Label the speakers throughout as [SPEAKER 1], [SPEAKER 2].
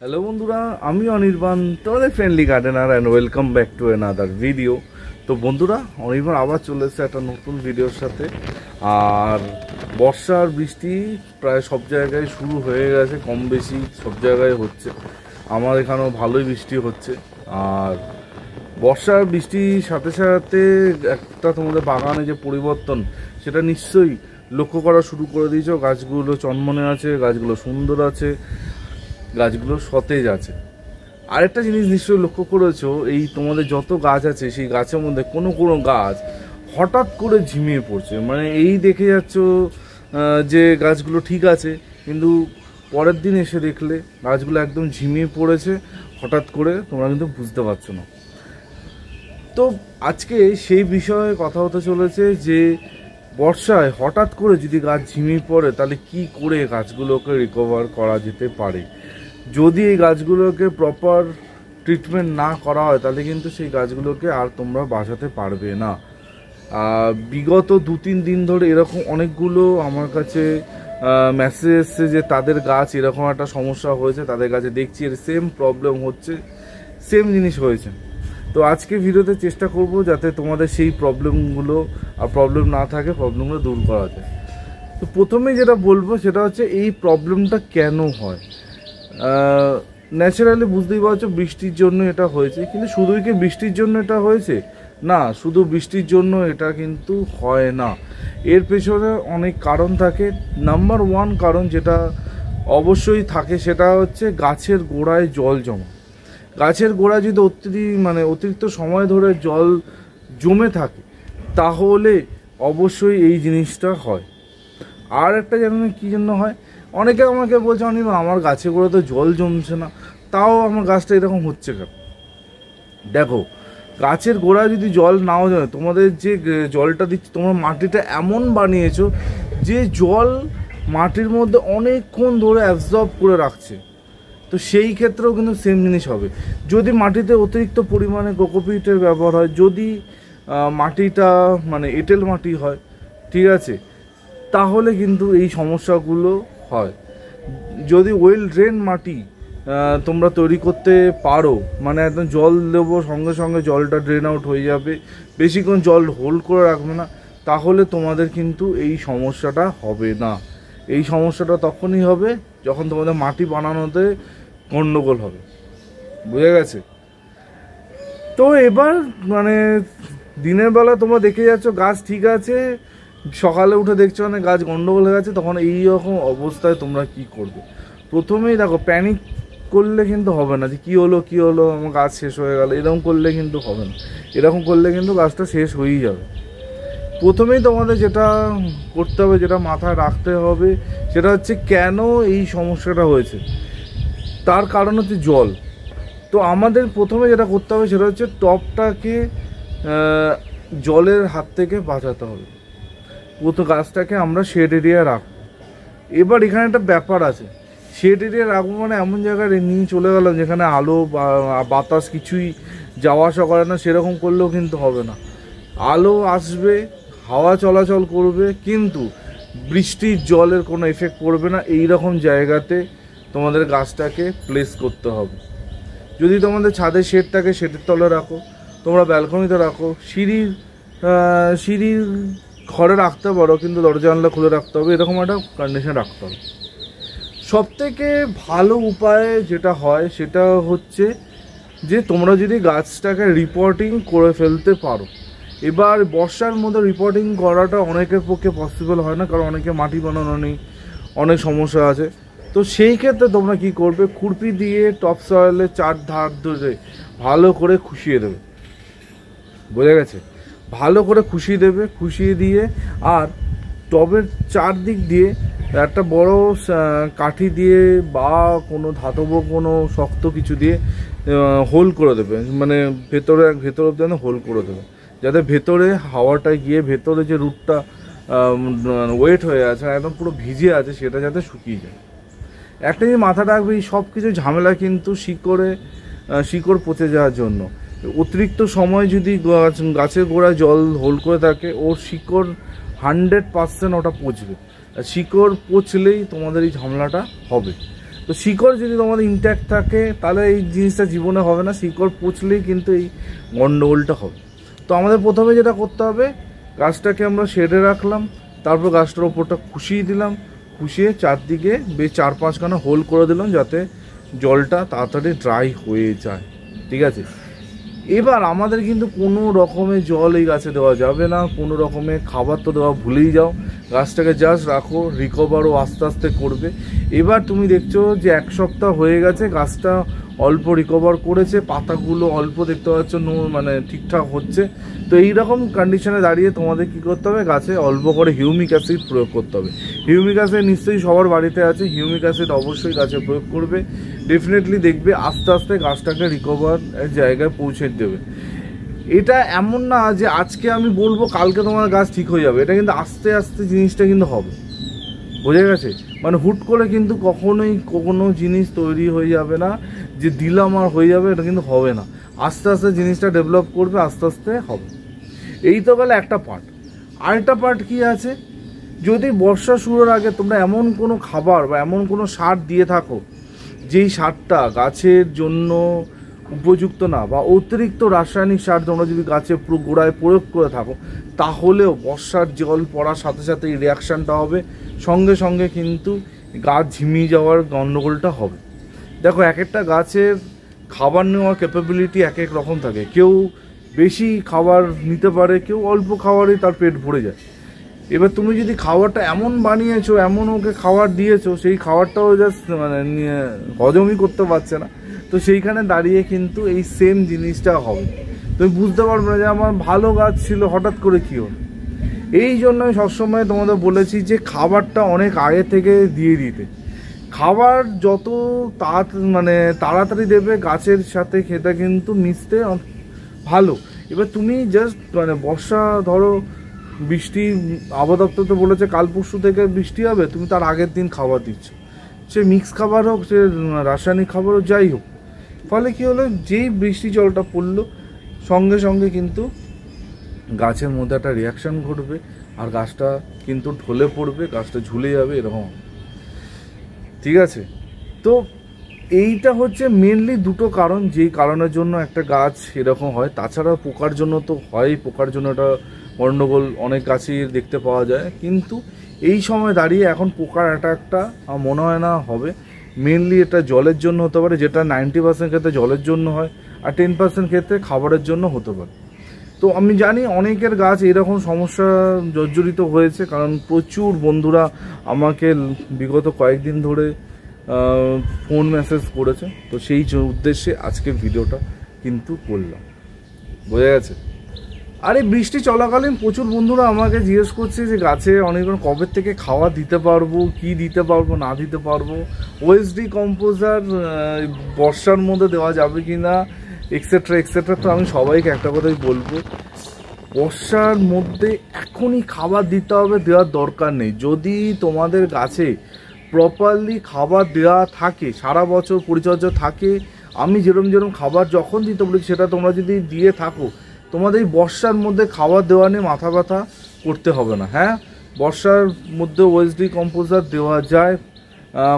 [SPEAKER 1] Hello বন্ধুরা, আমি অনির্বাণ, তোমাদের friendly gardener and welcome back to another video. তো বন্ধুরা, অনির্বাণ আবার চলে এসেছে একটা নতুন ভিডিওর সাথে। আর বর্ষার বৃষ্টি প্রায় সব জায়গায় শুরু হয়ে গেছে, কম বেশি সব জায়গায় হচ্ছে। আমার এখানেও ভালোই বৃষ্টি হচ্ছে। আর বর্ষার বৃষ্টির সাথে সাথে একটা তোমাদের বাগানে যে পরিবর্তন, সেটা নিশ্চয়ই লক্ষ্য করা শুরু করে দিয়েছো। গাছগুলো চনমনে আছে, গাছগুলো সুন্দর আছে, গাছগুলো সতেজ আছে। আরেকটা জিনিস নিশ্চয়ই লক্ষ্য করেছো, এই তোমাদের যত গাছ আছে সেই গাছের মধ্যে কোনো কোনো গাছ হঠাৎ করে ঝিমিয়ে পড়ছে। মানে এই দেখে যাচ্ছ যে গাছগুলো ঠিক আছে, কিন্তু পরের দিন এসে দেখলে গাছগুলো একদম ঝিমিয়ে পড়েছে হঠাৎ করে, তোমরা কিন্তু বুঝতে পারছো না। তো আজকে সেই বিষয়ে কথা হতে চলেছে যে বর্ষায় হঠাৎ করে যদি গাছ ঝিমিয়ে পড়ে তাহলে কি করে গাছগুলোকে রিকভার করা যেতে পারে। যদি এই গাছগুলোকে প্রপার ট্রিটমেন্ট না করা হয় তাহলে কিন্তু সেই গাছগুলোকে আর তোমরা বাঁচাতে পারবে না। বিগত 2-3 দিন ধরে এরকম অনেকগুলো আমার কাছে মেসেজ এসছে যে তাদের গাছ এরকম একটা সমস্যা হয়েছে, তাদের গাছে দেখছি এর সেম প্রবলেম হচ্ছে, সেম জিনিস হয়েছে। তো আজকে ভিডিওতে চেষ্টা করব যাতে তোমাদের সেই প্রবলেমগুলো আর প্রবলেম না থাকে, প্রবলেমগুলো দূর করা যায়। তো প্রথমে যেটা বলবো সেটা হচ্ছে এই প্রবলেমটা কেন হয়। ন্যাচারালি বুঝতেই পারছো বৃষ্টির জন্য এটা হয়েছে, কিন্তু শুধুই কি বৃষ্টির জন্য এটা হয়েছে? না, শুধু বৃষ্টির জন্য এটা কিন্তু হয় না, এর পেছনে অনেক কারণ থাকে। নাম্বার 1 কারণ যেটা অবশ্যই থাকে সেটা হচ্ছে গাছের গোড়ায় জল জমা। গাছের গোড়ায় যদি অতিরিক্ত সময় ধরে জল জমে থাকে তাহলে অবশ্যই এই জিনিসটা হয়। আর একটা জানেন কী জন্য হয়? অনেকে আমাকে বলছে, আমার গাছের গোড়ায় তো জল জমছে না, তাও আমার গাছটা এরকম হচ্ছে কেন? দেখো, গাছের গোড়ায় যদি জল নাও জমে, তোমাদের যে জলটা দিচ্ছে তোমরা মাটিটা এমন বানিয়েছো যে জল মাটির মধ্যে অনেকক্ষণ ধরে অ্যাবজর্ব করে রাখছে। তো সেই ক্ষেত্রেও কিন্তু সেম জিনিস হবে। যদি মাটিতে অতিরিক্ত পরিমাণে কোকোপিটের ব্যবহার হয়, যদি মাটিটা এঁটেল মাটি হয়, ঠিক আছে, তাহলে কিন্তু এই সমস্যাগুলো হয়। যদি ওয়েল ড্রেন মাটি তোমরা তৈরি করতে পারো, একদম জল দেবো সঙ্গে সঙ্গে জলটা ড্রেন আউট হয়ে যাবে, বেশিক্ষণ জল হোল্ড করে রাখবে না, তাহলে তোমাদের কিন্তু এই সমস্যাটা হবে না। এই সমস্যাটা তখনই হবে যখন তোমাদের মাটি বানানোতে গন্ডগোল হবে। বুঝে গেছে? তো এবার দিনের বেলা তোমরা দেখে যাচ্ছ গাছ ঠিক আছে, সকালে উঠে দেখছো গাছ গন্ডগোল হয়ে গেছে, তখন এই রকম অবস্থায় তোমরা কি করবে? প্রথমেই দেখো, প্যানিক করলে কিন্তু হবে না যে কী হলো আমার গাছ শেষ হয়ে গেল, এরকম করলে কিন্তু হবে না। এরকম করলে কিন্তু গাছটা শেষ হয়েই যাবে। প্রথমেই তোমাদের যেটা করতে হবে, যেটা মাথায় রাখতে হবে, সেটা হচ্ছে কেন এই সমস্যাটা হয়েছে। তার কারণ হচ্ছে জল। তো আমাদের প্রথমে যেটা করতে হবে সেটা হচ্ছে টবটাকে জলের হাত থেকে বাঁচাতে হবে। গাছটাকে আমরা শেড এরিয়া রাখবো। এবার এখানে একটা ব্যাপার আছে, শেড এরিয়া রাখবো এমন জায়গায় নিয়ে চলে গেলাম যেখানে আলো বা বাতাস কিছুই যাওয়া আসা করে না, সেরকম করলেও কিন্তু হবে না। আলো আসবে, হাওয়া চলাচল করবে, কিন্তু বৃষ্টির জলের কোনো এফেক্ট পড়বে না। এই রকম জায়গাতে তোমাদের গাছটাকে প্লেস করতে হবে। যদি তোমাদের ছাদের শেডটাকে শেডের তলে রাখো, তোমরা ব্যালকনিতে রাখো, সিঁড়ির ঘরে রাখতে পারো, কিন্তু দরজা জানলা খুলে রাখতে হবে, এরকম একটা কন্ডিশন রাখতে হবে। সবথেকে ভালো উপায় যেটা হয় সেটা হচ্ছে যে তোমরা যদি গাছটাকে রিপোর্টিং করে ফেলতে পারো। এবার বর্ষার মধ্যে রিপোর্টিং করাটা অনেকের পক্ষে পসিবল হয় না, কারণ অনেকে মাটি বানানো নেই, অনেক সমস্যা আছে। তো সেই ক্ষেত্রে তোমরা কি করবে, খুরপি দিয়ে টপ সয়েলে 4 ধার ধরে ভালো করে খুশিয়ে দেবে। বোঝা গেছে? ভালো করে খুশিয়ে দিয়ে আর টবের চারদিক দিয়ে একটা বড় কাঠি দিয়ে বা কোনো ধাতব কোনো শক্ত কিছু দিয়ে হোল করে দেবে, ভেতরে অব্দি হোল করে দেবে, যাতে ভেতরে হাওয়াটা গিয়ে ভেতরে যে রুটটা ওয়েট হয়ে আছে, একদম পুরো ভিজে আছে, সেটা যাতে শুকিয়ে যায়। একটা জিনিস মাথা রাখবে, এই সব কিছু ঝামেলা কিন্তু শিকড় পচে যাওয়ার জন্য। অতিরিক্ত সময় যদি গাছের গোড়ায় জল হোল্ড করে থাকে, ওর শিকড় 100% ওটা পচবে। শিকড় পচলেই তোমাদের এই ঝামেলাটা হবে। তো শিকড় যদি তোমাদের ইনট্যাক্ট থাকে তাহলে এই জিনিসটা জীবনে হবে না, শিকড় পচলেই কিন্তু এই গন্ডগোলটা হবে। তো আমাদের প্রথমে যেটা করতে হবে, গাছটাকে আমরা শেডে রাখলাম, তারপর গাছটার ওপরটা খুশিয়ে দিলাম, খুশিয়ে চারদিকে বেশ 4-5খানা হোল করে দিলাম যাতে জলটা তাড়াতাড়ি ড্রাই হয়ে যায়। ঠিক আছে, এবার আমাদের কিন্তু কোনো রকমের জল এই গাছে দেওয়া যাবে না, কোনো রকমের খাবার তো দেওয়া ভুলেই যাও, গাছটাকে জাস্ট রাখো, রিকভারও আস্তে আস্তে করবে। এবার তুমি দেখছো যে 1 সপ্তাহ হয়ে গেছে, গাছটা অল্প রিকভার করেছে, পাতাগুলো অল্প দেখতে পাচ্ছ মানে ঠিকঠাক হচ্ছে। তো এইরকম কন্ডিশনে দাঁড়িয়ে তোমাদের কী করতে হবে, গাছে অল্প করে হিউমিক অ্যাসিড প্রয়োগ করতে হবে। হিউমিক অ্যাসিড নিশ্চয়ই সবার বাড়িতে আছে, হিউমিক অ্যাসিড অবশ্যই গাছে প্রয়োগ করবে। ডেফিনেটলি দেখবে আস্তে আস্তে গাছটাকে রিকভার জায়গায় পৌঁছে দেবে। এটা এমন না যে আজকে আমি বলবো কালকে তোমার গাছ ঠিক হয়ে যাবে, এটা কিন্তু আস্তে আস্তে জিনিসটা কিন্তু হবে, বোঝা গেছে? মানে হুট করে কিন্তু কখনোই কোনো জিনিস তৈরি হয়ে যাবে না যে দিলাম আর হয়ে যাবে, এটা কিন্তু হবে না। আস্তে আস্তে জিনিসটা ডেভেলপ করবে, আস্তে আস্তে হবে। এই তো গেলে একটা পার্ট। আরেকটা পার্ট কি আছে, যদি বর্ষা শুরুর আগে তোমরা এমন কোনো খাবার বা এমন কোনো সার দিয়ে থাকো যেই সারটা গাছের জন্য উপযুক্ত না, বা অতিরিক্ত রাসায়নিক সার তোমরা যদি গাছে পুরো গোড়ায় প্রয়োগ করে থাকো, তাহলেও বর্ষার জল পড়ার সাথে সাথে এই রিয়াকশানটা হবে, সঙ্গে সঙ্গে কিন্তু গাছ ঝিমিয়ে যাওয়ার গণ্ডগোলটা হবে। দেখো, এক একটা গাছের খাবার নেওয়ার ক্যাপাবিলিটি এক এক রকম থাকে, কেউ বেশি খাবার নিতে পারে, কেউ অল্প খাবারেই তার পেট ভরে যায়। এবার তুমি যদি খাবারটা এমন বানিয়েছো, এমন ওকে খাবার দিয়েছো, সেই খাবারটাও জাস্ট মানে হজমই করতে পারছে না, তো সেইখানে দাঁড়িয়ে কিন্তু এই সেম জিনিসটা হবে। তুমি বুঝতে পারবে না যে আমার ভালো গাছ ছিল হঠাৎ করে কী হলো। এই জন্যই সবসময় তোমাদের বলেছি যে খাবারটা অনেক আগে থেকে দিয়ে দিতে। খাবার যত তাড়াতাড়ি দেবে গাছের সাথে খেতে কিন্তু মিশতে ভালো। এবার তুমি জাস্ট মানে বর্ষা ধরো বৃষ্টি, আবহাওয়া দপ্তর তো বলেছে কাল পরশু থেকে বৃষ্টি হবে, তুমি তার আগের দিন খাবার দিচ্ছ, সে মিক্স খাবার হোক, সে রাসায়নিক খাবার হোক, যাই হোক। ফলে কী হলো, যেই বৃষ্টি জলটা পড়লো সঙ্গে সঙ্গে কিন্তু গাছের মধ্যে একটা রিয়াকশান ঘটবে, আর গাছটা কিন্তু ঢলে পড়বে, গাছটা ঝুলে যাবে, এরকম। ঠিক আছে, তো এইটা হচ্ছে মেনলি দুটো কারণ, যেই কারণের জন্য একটা গাছ এরকম হয়। তাছাড়া পোকার জন্য তো হয়, পোকার জন্য এটা গণ্ডগোল অনেক গাছই দেখতে পাওয়া যায়, কিন্তু এই সময় দাঁড়িয়ে এখন পোকার অ্যাটাকটা মনে হয় না হবে। মেনলি এটা জলের জন্য হতে পারে, যেটা 90% ক্ষেত্রে জলের জন্য হয়, আর 10% ক্ষেত্রে খাবারের জন্য হতে পারে। তো আমি জানি অনেকের গাছ এরকম সমস্যা জর্জরিত হয়েছে, কারণ প্রচুর বন্ধুরা আমাকে বিগত কয়েকদিন ধরে ফোন মেসেজ করেছে। তো সেই উদ্দেশ্যে আজকে ভিডিওটা কিন্তু করলাম, বোঝা গেছে? আর এই বৃষ্টি চলাকালীন প্রচুর বন্ধুরা আমাকে জিজ্ঞেস করছে যে গাছে অনেক কবে থেকে খাওয়া দিতে পারবো, কি দিতে পারবো, না দিতে পারবো, ওএসডি কম্পোজার বর্ষার মধ্যে দেওয়া যাবে কি না, এক্সেট্রা এক্সেট্রা। তো আমি সবাইকে একটা কথাই বলবো, বর্ষার মধ্যে এখনই খাবার দিতে হবে, দেওয়ার দরকার নেই। যদি তোমাদের গাছে প্রপারলি খাবার দেওয়া থাকে, সারা বছর পরিচর্যা থাকে, আমি যেরকম খাবার যখন দিতে বলেছি সেটা তোমরা যদি দিয়ে থাকো, তোমাদের এই বর্ষার মধ্যে খাবার দেওয়া নিয়ে মাথা ব্যথা করতে হবে না। হ্যাঁ, বর্ষার মধ্যে ওএসডি কম্পোজার দেওয়া যায়,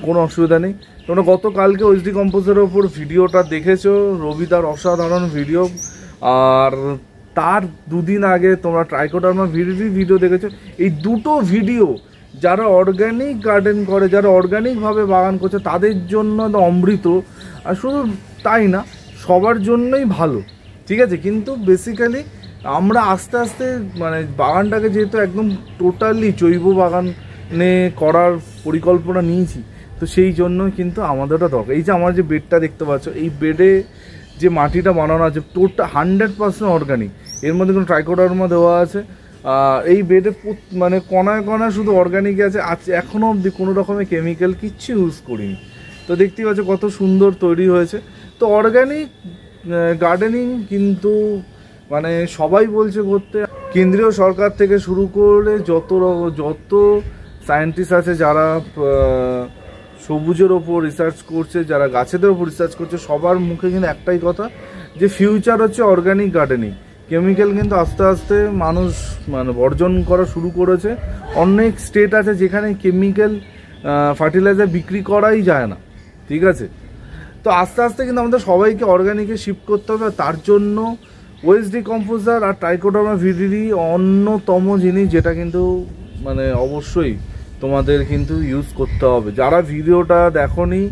[SPEAKER 1] কোনো অসুবিধা নেই। তোমরা গতকালকে ওএসডি কম্পোজারের ওপর ভিডিওটা দেখেছো, রবিদার অসাধারণ ভিডিও। আর তার দুদিন আগে তোমরা ট্রাইকোডার্মা ভিডিও দেখেছো। এই দুটো ভিডিও যারা অর্গ্যানিক গার্ডেন করে, যারা অর্গ্যানিকভাবে বাগান করছে, তাদের জন্য অমৃত। আর শুধু তাই না, সবার জন্যই ভালো, ঠিক আছে? কিন্তু বেসিক্যালি আমরা আস্তে আস্তে মানে বাগানটাকে যেহেতু একদম টোটালি জৈব বাগানে করার পরিকল্পনা নিয়েছি, তো সেই জন্য কিন্তু আমাদের ওটা দরকার। এই যে আমার যে বেডটা দেখতে পাচ্ছ, এই বেডে যে মাটিটা বানানো আছে টোটাল 100% অর্গ্যানিক, এর মধ্যে কোনো ট্রাইকোডার্মা দেওয়া আছে। এই বেডে মানে কণায় কণায় শুধু অর্গ্যানিক আছে, এখনও অবধি কোনো রকমের কেমিক্যাল কিচ্ছু ইউজ করিনি। তো দেখতেই পাচ্ছ কত সুন্দর তৈরি হয়েছে। তো অর্গ্যানিক গার্ডেনিং কিন্তু মানে সবাই বলছে করতে, কেন্দ্রীয় সরকার থেকে শুরু করে যত সায়েন্টিস্ট আছে যারা সবুজের ওপর রিসার্চ করছে, যারা গাছেদের ওপর রিসার্চ করছে, সবার মুখে কিন্তু একটাই কথা যে ফিউচার হচ্ছে অর্গ্যানিক গার্ডেনিং। কেমিক্যাল কিন্তু আস্তে আস্তে মানুষ মানে বর্জন করা শুরু করেছে। অনেক স্টেট আছে যেখানে কেমিক্যাল ফার্টিলাইজার বিক্রি করাই যায় না, ঠিক আছে? তো আস্তে আস্তে কিন্তু আমাদের সবাইকে অর্গানিকে শিফট করতে হবে। তার জন্য ওএসডি কম্পোজার আর ট্রাইকোডার্মা ভিরিডি অন্যতম জিনিস, যেটা কিন্তু মানে অবশ্যই তোমাদের কিন্তু ইউজ করতে হবে। যারা ভিডিওটা দেখোনি,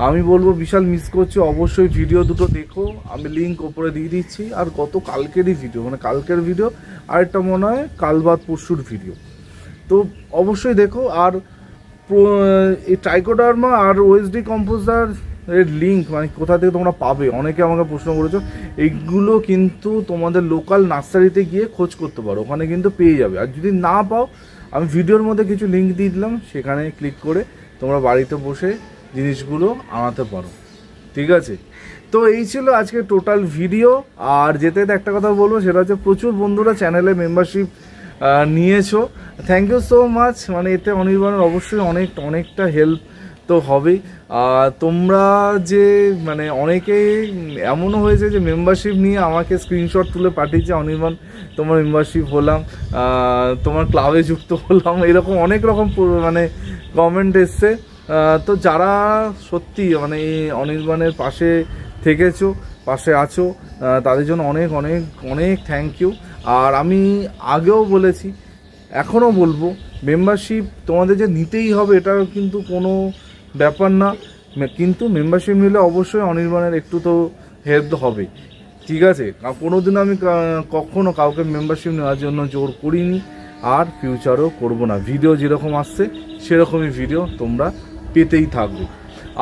[SPEAKER 1] আমি বলবো বিশাল মিস করছি, অবশ্যই ভিডিও দুটো দেখো, আমি লিঙ্ক ওপরে দিয়ে দিচ্ছি। আর গত কালকেরই ভিডিও, মানে কালকের ভিডিও, আর একটা মনে হয় কাল বাদ পরশুর ভিডিও, তো অবশ্যই দেখো। আর এই ট্রাইকোডার্মা আর ওএসডি কম্পোজার এর লিঙ্ক মানে কোথা থেকে তোমরা পাবে, অনেকে আমাকে প্রশ্ন করেছো। এইগুলো কিন্তু তোমাদের লোকাল নার্সারিতে গিয়ে খোঁজ করতে পারো, ওখানে কিন্তু পেয়ে যাবে। আর যদি না পাও, আমি ভিডিওর মধ্যে কিছু লিঙ্ক দিয়ে দিলাম, সেখানে ক্লিক করে তোমরা বাড়িতে বসে জিনিসগুলো আনাতে পারো, ঠিক আছে? তো এই ছিল আজকে টোটাল ভিডিও। আর যেতে যেতে একটা কথা বলবো, সেটা হচ্ছে প্রচুর বন্ধুরা চ্যানেলে মেম্বারশিপ নিয়েছো, থ্যাংক ইউ সো মাচ। মানে এতে অনির্বাণের অবশ্যই অনেকটা হেল্প তো হবেই। তোমরা যে মানে অনেকেই এমনও হয়েছে যে মেম্বারশিপ নিয়ে আমাকে স্ক্রিনশট তুলে পাঠিয়েছে, অনির্বাণ তোমার মেম্বারশিপ হলাম, তোমার ক্লাবে যুক্ত হলাম, এরকম অনেক রকম মানে কমেন্ট এসছে। তো যারা সত্যি মানে এই অনির্বাণের পাশে থেকেছো, পাশে আছো, তাদের জন্য অনেক অনেক অনেক থ্যাংক ইউ। আর আমি আগেও বলেছি, এখনও বলবো, মেম্বারশিপ তোমাদের যে নিতেই হবে এটা কিন্তু কোনো ব্যাপার না, কিন্তু মেম্বারশিপ নিলে অবশ্যই অনির্বাণের একটু তো হেল্প হবে, ঠিক আছে? কোনোদিন আমি কখনো কাউকে মেম্বারশিপ নেওয়ার জন্য জোর করিনি, আর ফিউচারও করব না। ভিডিও যেরকম আসছে সেরকমই ভিডিও তোমরা পেতেই থাকবে।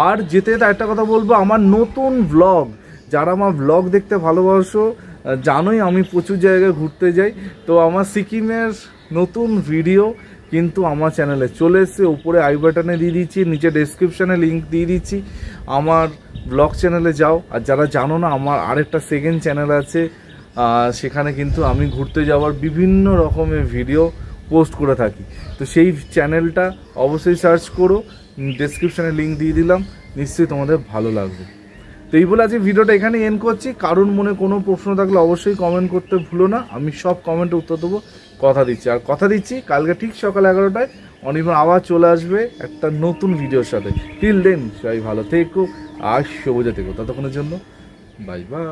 [SPEAKER 1] আর যেতে যেতে একটা কথা বলবো, আমার নতুন ব্লগ, যারা আমার ব্লগ দেখতে ভালোবাসো, জানোই আমি প্রচুর জায়গায় ঘুরতে যাই, তো আমার সিকিমের নতুন ভিডিও কিন্তু আমার চ্যানেলে চলে এসছে। উপরে আই বাটনে দিয়ে দিচ্ছি, নিচে ডেসক্রিপশানে লিঙ্ক দিয়ে দিচ্ছি, আমার ব্লগ চ্যানেলে যাও। আর যারা জানো না, আমার আরেকটা সেকেন্ড চ্যানেল আছে, সেখানে কিন্তু আমি ঘুরতে যাওয়ার বিভিন্ন রকমের ভিডিও পোস্ট করে থাকি। তো সেই চ্যানেলটা অবশ্যই সার্চ করো, ডেসক্রিপশানে লিঙ্ক দিয়ে দিলাম, নিশ্চয়ই তোমাদের ভালো লাগবে। তো এই বলে আজকে ভিডিওটা এখানে এন্ড করছি। কারণ মনে কোনো প্রশ্ন থাকলে অবশ্যই কমেন্ট করতে ভুলো না, আমি সব কমেন্টে উত্তর দেবো, কথা দিচ্ছি। আর কথা দিচ্ছি, কালকে ঠিক সকাল 11টায় অনির্বাণ আবার চলে আসবে একটা নতুন ভিডিওর সাথে। টিল দেন সবাই ভালো থেকো আর সবুজে থেকো, ততক্ষণের জন্য বাই বাই।